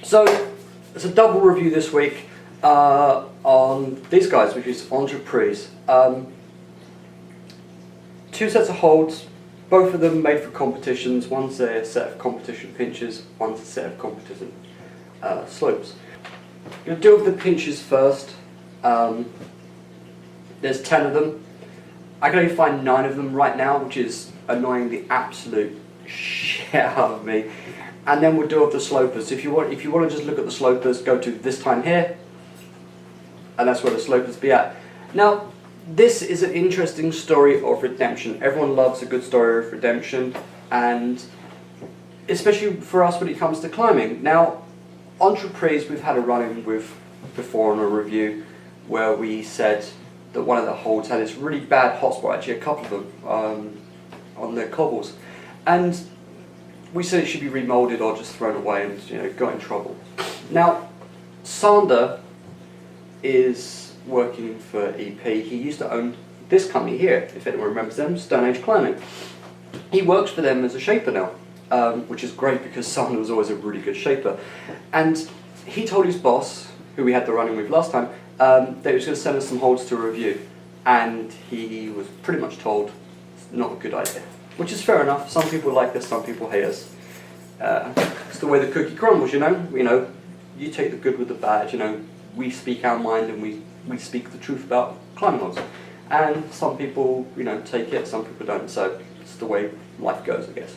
So it's a double review this week on these guys, which is Entreprise. Two sets of holds, both of them made for competitions. One's a set of competition pinches, one's a set of competition slopes. You'll deal with the pinches first. There's 10 of them. I can only find 9 of them right now, which is annoying the absolute shit out of me. And then we'll deal with the slopers. If you want to just look at the slopers, go to this time here, and that's where the slopers be at. Now, this is an interesting story of redemption. Everyone loves a good story of redemption, and especially for us when it comes to climbing. Now, Entreprise we've had a run-in with before on a review where we said that one of the holds had this really bad hotspot, actually a couple of them, on their cobbles. And we said it should be remoulded or just thrown away and got in trouble. Now, Sander is working for EP. He used to own this company here, if anyone remembers them, Stone Age Climbing. He works for them as a shaper now, which is great because Sander was always a really good shaper. And he told his boss, who we had the run-in with last time, that he was going to send us some holds to review. And he was pretty much told it's not a good idea. Which is fair enough. Some people like us, some people hate us. It's the way the cookie crumbles, you take the good with the bad, we speak our mind and we speak the truth about climbing holds. And some people, take it, some people don't, so it's the way life goes, I guess.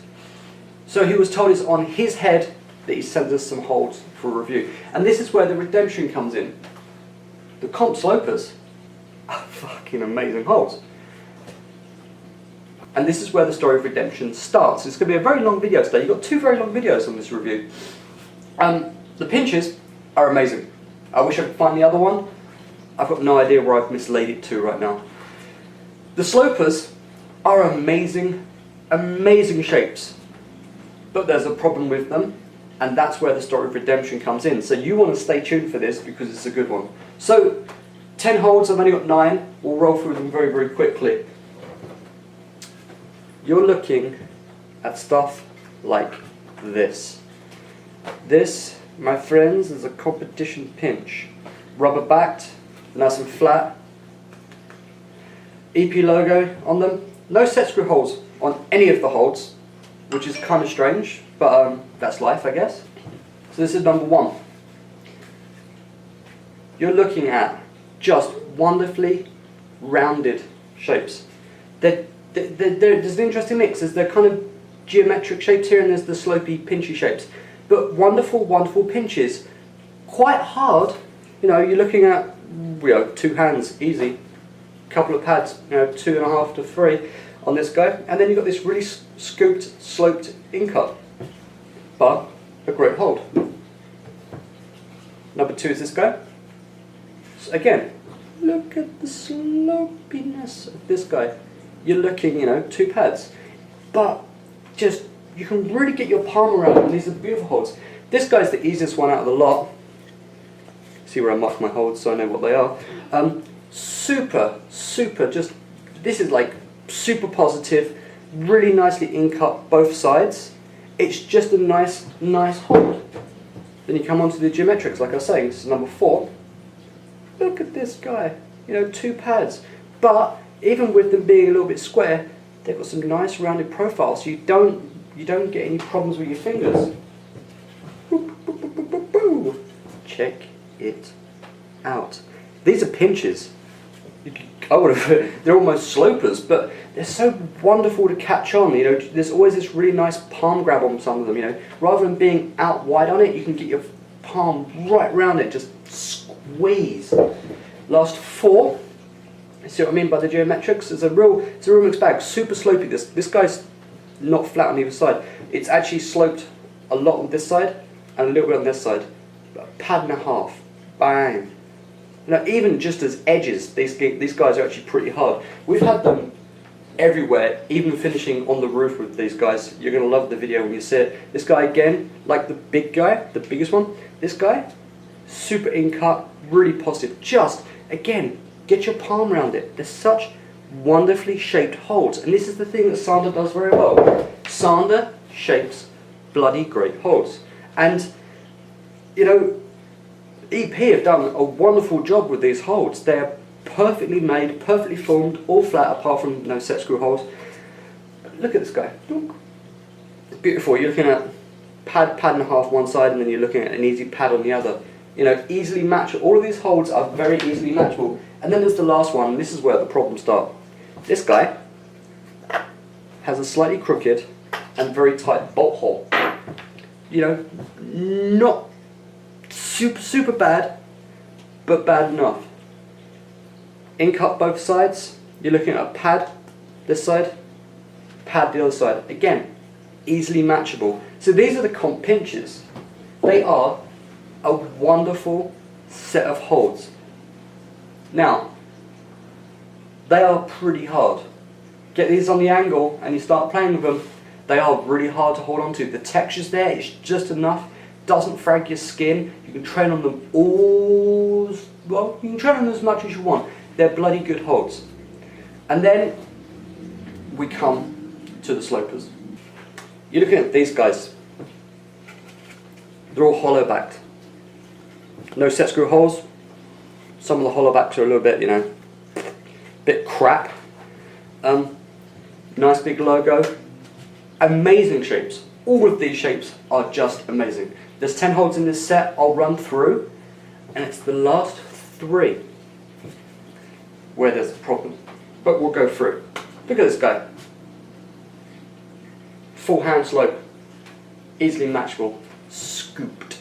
So he was told it's on his head that he sends us some holds for review. And this is where the redemption comes in. The comp slopers are fucking amazing holds. And this is where the story of redemption starts. It's going to be a very long video today. You've got 2 very long videos on this review. The pinches are amazing. I wish I could find the other one. I've got no idea where I've mislaid it to right now. The slopers are amazing, amazing shapes. But there's a problem with them, and that's where the story of redemption comes in. So you want to stay tuned for this because it's a good one. So, 10 holds, I've only got 9. We'll roll through them very, very quickly. You're looking at stuff like this. This, my friends, is a competition pinch. Rubber backed, nice and flat. EP logo on them. No set screw holes on any of the holds, which is kind of strange, but that's life, I guess. So this is number 1. You're looking at just wonderfully rounded shapes. There's an interesting mix. There's the kind of geometric shapes here and there's the slopey, pinchy shapes. But wonderful, wonderful pinches. Quite hard. You're looking at 2 hands, easy. Couple of pads, 2.5 to 3 on this guy. And then you've got this really scooped, sloped in-cut. But a great hold. Number 2 is this guy. So again, look at the slopiness of this guy. You're looking, 2 pads, but just you can really get your palm around them. These are beautiful holds. This guy's the easiest one out of the lot. See where I mark my holds so I know what they are. Super, just this is like super positive, really nicely in-cut both sides. It's just a nice hold. Then you come on to the geometrics, like I was saying. This is number 4. Look at this guy. 2 pads, but even with them being a little bit square, they've got some nice rounded profiles, so you don't get any problems with your fingers. Check it out. These are pinches. They're almost slopers, but they're so wonderful to catch on. There's always this really nice palm grab on some of them. Rather than being out wide on it, you can get your palm right round it, just squeeze. Last 4. See what I mean by the geometrics? It's a real mixed bag. Super slopey. This guy's not flat on either side. It's actually sloped a lot on this side and a little bit on this side. About a pad and a half. Bang. Even just as edges, these guys are actually pretty hard. We've had them everywhere, even finishing on the roof with these guys. You're going to love the video when you see it. This guy again, like the big guy, the biggest one. This guy, super in-cut, really positive. Just, again, get your palm around it. They're such wonderfully shaped holds. And this is the thing that Sander does very well. Sander shapes bloody great holds. And you know, EP have done a wonderful job with these holes. They're perfectly made, perfectly formed, all flat apart from no set screw holes. Look at this guy. Beautiful. You're looking at pad and a half one side, and then you're looking at an easy pad on the other. You know, easily matchable. All of these holes are very easily matchable. And then there's the last one, and this is where the problems start. This guy has a slightly crooked and very tight bolt hole. You know, not super bad, but bad enough. In cut both sides, you're looking at a pad this side, pad the other side. Again, easily matchable. So these are the comp pinches. They are a wonderful set of holes. Now, they are pretty hard. Get these on the angle and you start playing with them, they are really hard to hold on to. The texture's there, it's just enough, doesn't frag your skin. You can train on them well, you can train on them as much as you want. They're bloody good holds. And then we come to the slopers. You're looking at these guys. They're all hollow backed. No set screw holes. Some of the hollow backs are a little bit, you know, bit crap. Nice big logo. Amazing shapes. All of these shapes are just amazing. There's 10 holes in this set. I'll run through, and it's the last 3 where there's a problem. But we'll go through. Look at this guy. Full hand slope. Easily matchable. Scooped.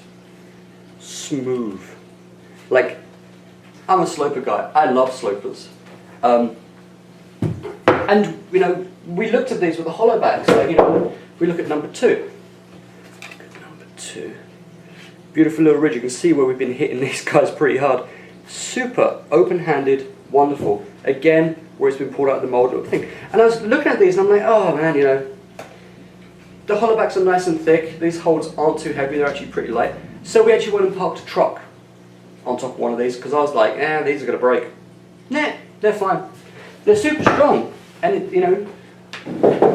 Smooth. Like, I'm a sloper guy. I love slopers. And, you know, we looked at these with the hollow backs. So, you know, we look at number 2. Look at number 2. Beautiful little ridge. You can see where we've been hitting these guys pretty hard. Super open-handed, wonderful. Again, where it's been pulled out of the mold little thing. And I was looking at these and I'm like, oh man, you know, the hollow backs are nice and thick. These holes aren't too heavy. They're actually pretty light. So we actually went and parked a truck on top of one of these because I was like, these are going to break. Nah, they're fine. They're super strong. And, it, you know,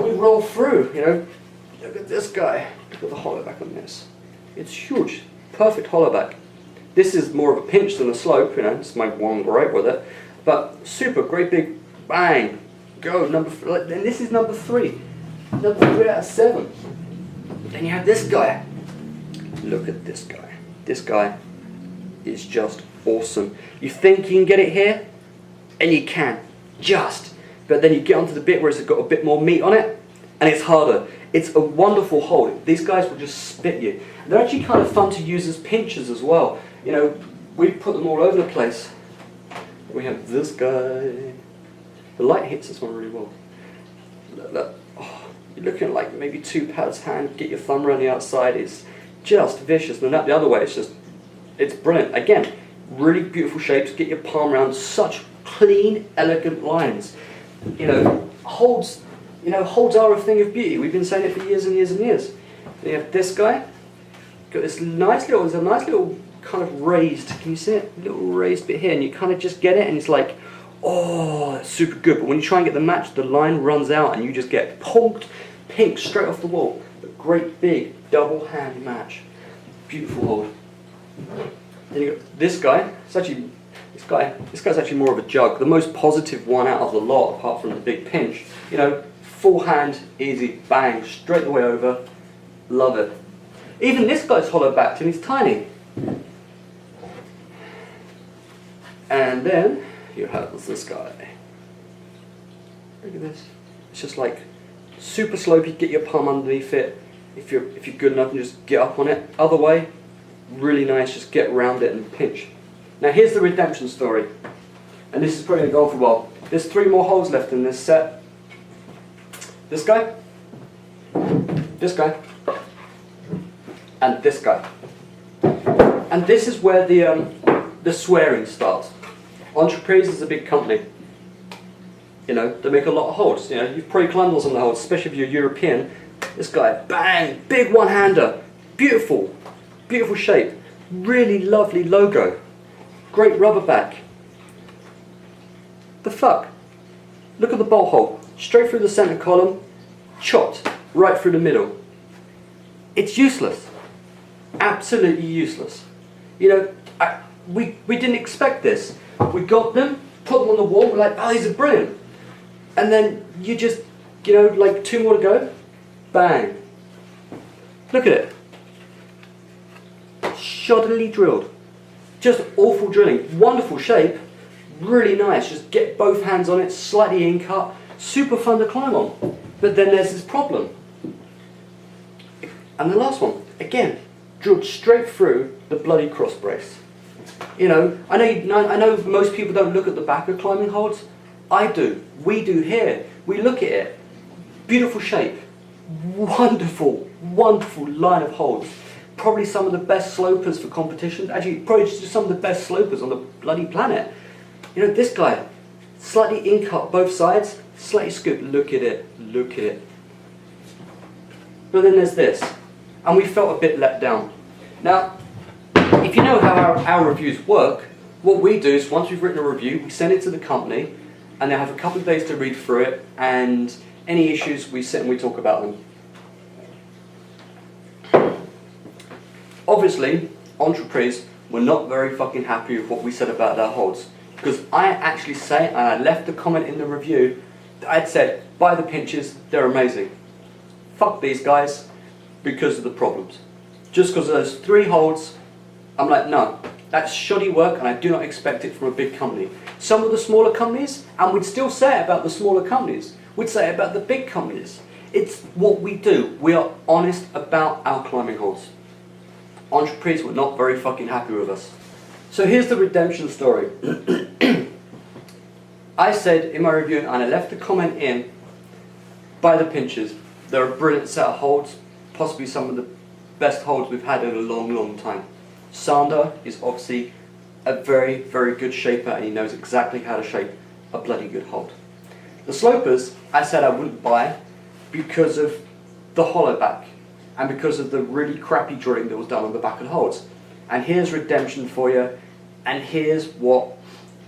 we roll through, you know. Look at this guy. Look at the hollow back on this. It's huge. Perfect hollow back. This is more of a pinch than a slope, you know. It's my one gripe with it. But super, great big bang. Go, and this is number 3. Number 3 out of 7. Then you have this guy. Look at this guy. This guy is just awesome. You think you can get it here? And you can. Just. But then you get onto the bit where it's got a bit more meat on it, and it's harder. It's a wonderful hold. These guys will just spit you. They're actually kind of fun to use as pinchers as well. You know, we put them all over the place. We have this guy. The light hits this one really well. Look. Oh, you're looking at like maybe 2 pads hand. Get your thumb around the outside. It's just vicious. And the other way, it's brilliant. Again, really beautiful shapes. Get your palm around. Such clean, elegant lines. You know, holds are a thing of beauty. We've been saying it for years and years and years. Then you have this guy. Got this there's a nice little kind of raised, can you see it? A little raised bit here, and you kind of just get it, and it's like, oh, that's super good. But when you try and get the match, the line runs out, and you just get punked pink straight off the wall. But great big double hand match. Beautiful hold. Then you got this guy. This guy's actually more of a jug. The most positive one out of the lot, apart from the big pinch. You know, full hand, easy, bang, straight the way over. Love it. Even this guy's hollow backed and he's tiny. And then you have this guy. Look at this. It's just like super slopey. Get your palm underneath it. If you're good enough, and just get up on it. Other way, really nice. Just get around it and pinch. Now here's the redemption story, and this is probably going to go on for a while. There's 3 more holes left in this set. This guy, and this guy. And this is where the swearing starts. Entreprise is a big company. You know, they make a lot of holes. You know, you've probably climbed on some of the holes, especially if you're European. This guy, bang, big one-hander, beautiful shape, really lovely logo. Great rubber back. The fuck? Look at the bolt hole. Straight through the center column, chopped right through the middle. It's useless. Absolutely useless. You know, we didn't expect this. We got them, put them on the wall, we're like, oh, these are brilliant. And then you just, you know, like 2 more to go, bang. Look at it. Shoddily drilled. Just awful drilling. Wonderful shape, really nice. Just get both hands on it, slightly in cut, super fun to climb on. But then there's this problem. And the last one, again, drilled straight through the bloody cross brace. You know, I know most people don't look at the back of climbing holds. I do. We do here. We look at it. Beautiful shape. Wonderful, wonderful line of holds. Probably some of the best slopers for competition. Actually, probably just some of the best slopers on the bloody planet. You know, this guy, slightly in-cut both sides, slightly scooped. Look at it, look at it. But then there's this. And we felt a bit let down. Now, if you know how our reviews work, what we do is once we've written a review, we send it to the company, and they have a couple of days to read through it, and any issues, we sit and we talk about them. Obviously, Entreprise were not very fucking happy with what we said about their holds, because I actually say, and I left the comment in the review, I'd said, buy the pinches, they're amazing. Fuck these guys, because of the problems. Just because of those 3 holds, I'm like, no, that's shoddy work and I do not expect it from a big company. Some of the smaller companies, and we'd still say it about the smaller companies, we'd say it about the big companies. It's what we do. We are honest about our climbing holds. Entreprise were not very fucking happy with us. So here's the redemption story. I said in my review, and I left the comment in, buy the pinches. They're a brilliant set of holds, possibly some of the best holds we've had in a long, long time. Sander is obviously a very, very good shaper, and he knows exactly how to shape a bloody good hold. The slopers, I said I wouldn't buy because of the hollow back and because of the really crappy drilling that was done on the back of the holds. And here's redemption for you, and here's what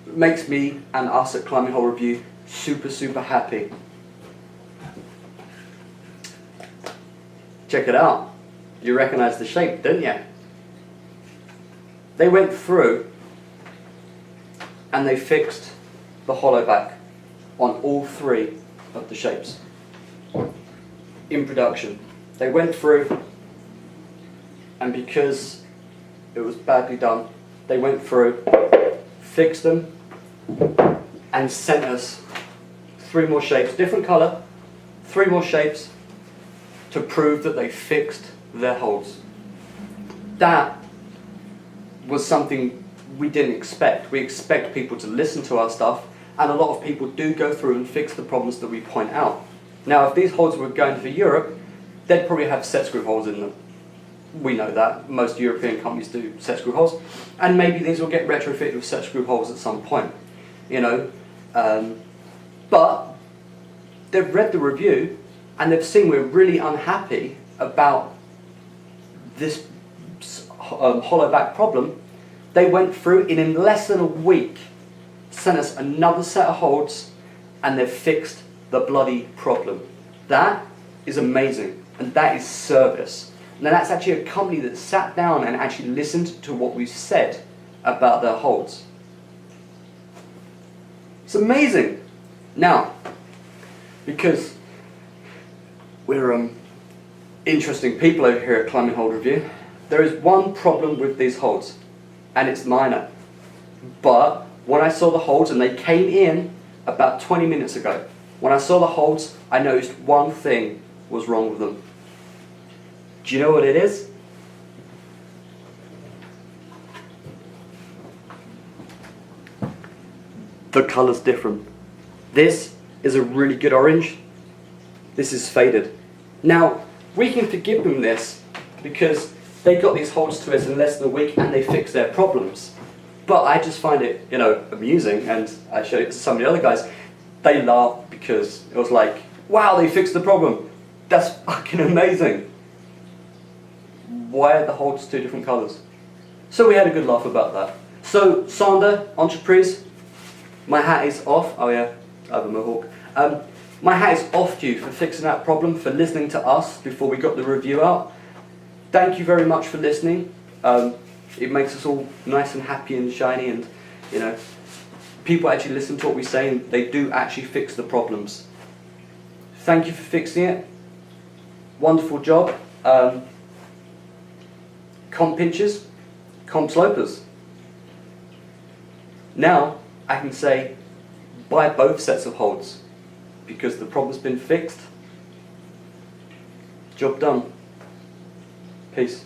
makes me and us at Climbing Hole Review super, super happy. Check it out. You recognize the shape, didn't you? They went through and they fixed the hollow back on all 3 of the shapes in production. They went through, and because it was badly done, they went through, fixed them, and sent us 3 more shapes, different colour, 3 more shapes to prove that they fixed their holds. That was something we didn't expect. We expect people to listen to our stuff, and a lot of people do go through and fix the problems that we point out. Now, if these holds were going for Europe, they'd probably have set screw holes in them. We know that. Most European companies do set screw holes, and maybe these will get retrofitted with set screw holes at some point, you know. But they've read the review, and they've seen we're really unhappy about this hollow back problem. They went through in less than a week, sent us another set of holds, and they've fixed the bloody problem. That is amazing, and that is service. Now that's actually a company that sat down and actually listened to what we said about their holds. It's amazing. Now, because we're interesting people over here at Climbing Hold Review, there is one problem with these holds, and it's minor. But when I saw the holds, and they came in about 20 minutes ago, when I saw the holds, I noticed one thing was wrong with them. Do you know what it is? The colour's different. This is a really good orange. This is faded. Now, we can forgive them this because they got these holds to us in less than a week and they fixed their problems. But I just find it, you know, amusing, and I showed it to some of the other guys. They laughed because it was like, wow, they fixed the problem. That's fucking amazing. Why are the holds 2 different colours? So we had a good laugh about that. So, Sander, Entreprise, my hat is off. Oh yeah, I have a mohawk. My hat is off to you for fixing that problem, for listening to us before we got the review out. thank you very much for listening. It makes us all nice and happy and shiny, and you know, people actually listen to what we say and they do actually fix the problems. Thank you for fixing it. Wonderful job. Comp pinchers, comp slopers. Now I can say buy both sets of holds because the problem's been fixed. Job done. Peace.